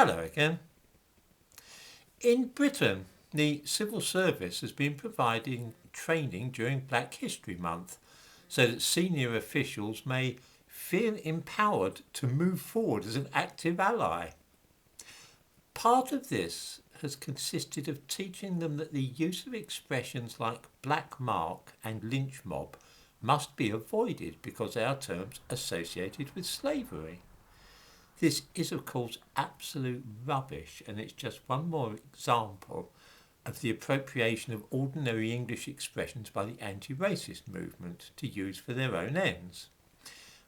Hello again. In Britain, the civil service has been providing training during Black History Month so that senior officials may feel empowered to move forward as an active ally. Part of this has consisted of teaching them that the use of expressions like black mark and lynch mob must be avoided because they are terms associated with slavery. This is, of course, absolute rubbish, and it's just one more example of the appropriation of ordinary English expressions by the anti-racist movement to use for their own ends.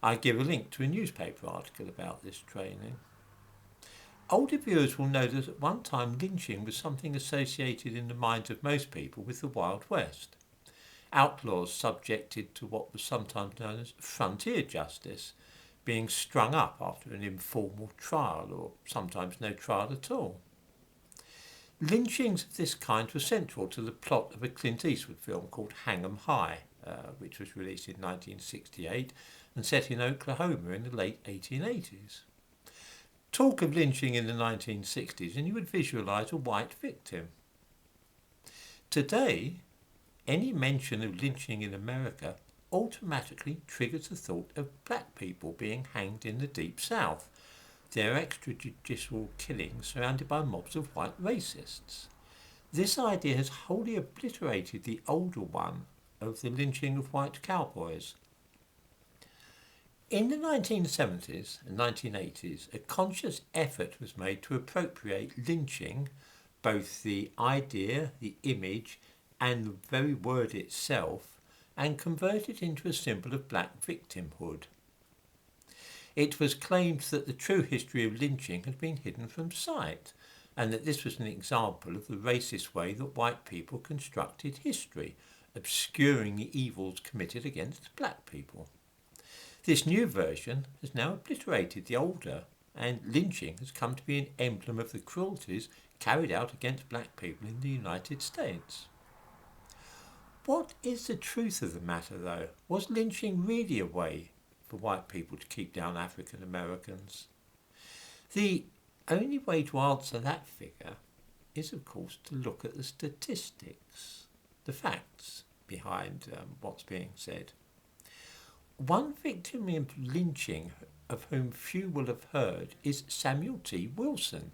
I give a link to a newspaper article about this training. Older viewers will know that at one time lynching was something associated in the minds of most people with the Wild West. Outlaws subjected to what was sometimes known as frontier justice, being strung up after an informal trial or sometimes no trial at all. Lynchings of this kind were central to the plot of a Clint Eastwood film called Hang 'em High, which was released in 1968 and set in Oklahoma in the late 1880s. Talk of lynching in the 1960s and you would visualise a white victim. Today, any mention of lynching in America automatically triggers the thought of black people being hanged in the Deep South, their extrajudicial killings surrounded by mobs of white racists. This idea has wholly obliterated the older one of the lynching of white cowboys. In the 1970s and 1980s, a conscious effort was made to appropriate lynching, both the idea, the image, and the very word itself, and convert it into a symbol of black victimhood. It was claimed that the true history of lynching had been hidden from sight, and that this was an example of the racist way that white people constructed history, obscuring the evils committed against black people. This new version has now obliterated the older, and lynching has come to be an emblem of the cruelties carried out against black people in the United States. What is the truth of the matter, though? Was lynching really a way for white people to keep down African Americans? The only way to answer that figure is, of course, to look at the statistics, the facts behind what's being said. One victim of lynching of whom few will have heard is Samuel T. Wilson,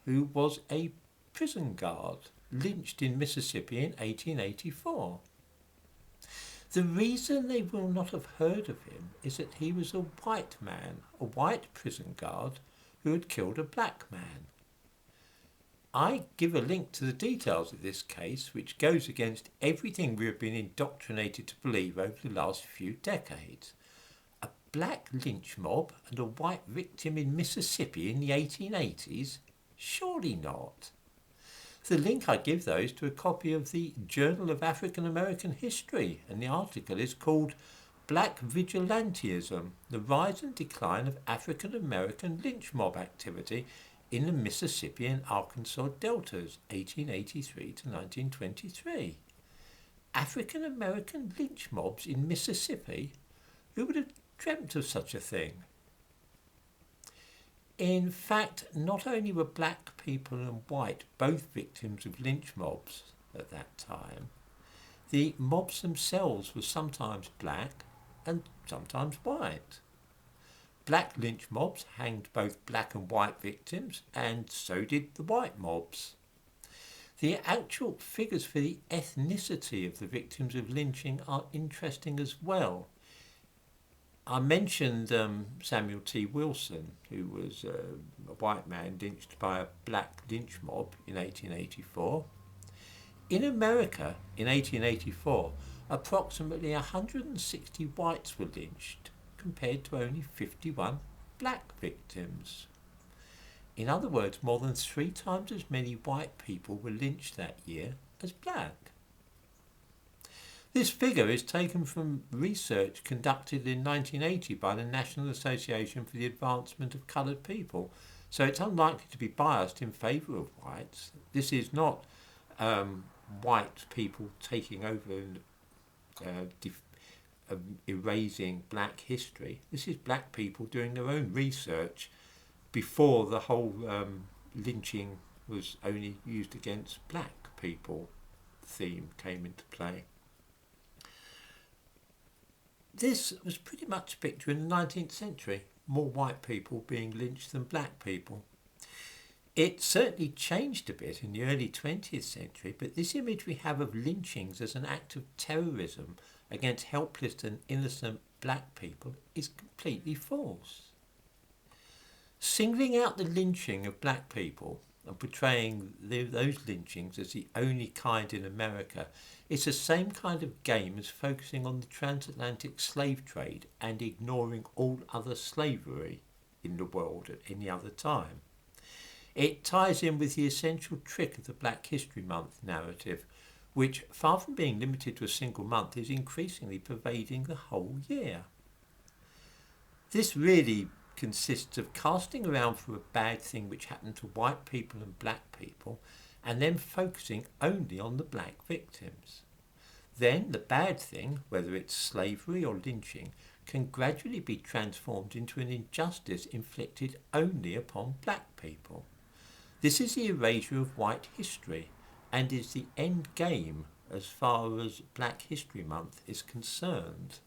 who was a prison guard lynched in Mississippi in 1884. The reason they will not have heard of him is that he was a white man, a white prison guard who had killed a black man. I give a link to the details of this case, which goes against everything we have been indoctrinated to believe over the last few decades. A black lynch mob and a white victim in Mississippi in the 1880s? Surely not. The link I give those to a copy of the Journal of African American History, and the article is called Black Vigilantism, the Rise and Decline of African American Lynch Mob Activity in the Mississippi and Arkansas Deltas, 1883 to 1923. African American lynch mobs in Mississippi? Who would have dreamt of such a thing? In fact, not only were black people and white both victims of lynch mobs at that time, the mobs themselves were sometimes black and sometimes white. Black lynch mobs hanged both black and white victims, and so did the white mobs. The actual figures for the ethnicity of the victims of lynching are interesting as well. I mentioned Samuel T. Wilson, who was a white man lynched by a black lynch mob in 1884. In America, in 1884, approximately 160 whites were lynched, compared to only 51 black victims. In other words, more than 3 times as many white people were lynched that year as black. This figure is taken from research conducted in 1980 by the National Association for the Advancement of Coloured People, so it's unlikely to be biased in favour of whites. This is not white people taking over and erasing black history. This is black people doing their own research before the whole lynching was only used against black people theme came into play. This was pretty much a picture in the 19th century, more white people being lynched than black people. It certainly changed a bit in the early 20th century, but this image we have of lynchings as an act of terrorism against helpless and innocent black people is completely false. Singling out the lynching of black people and portraying those lynchings as the only kind in America is the same kind of game as focusing on the transatlantic slave trade and ignoring all other slavery in the world at any other time. It ties in with the essential trick of the Black History Month narrative, which, far from being limited to a single month, is increasingly pervading the whole year. This really consists of casting around for a bad thing which happened to white people and black people, and then focusing only on the black victims. Then the bad thing, whether it's slavery or lynching, can gradually be transformed into an injustice inflicted only upon black people. This is the erasure of white history, and is the end game as far as Black History Month is concerned.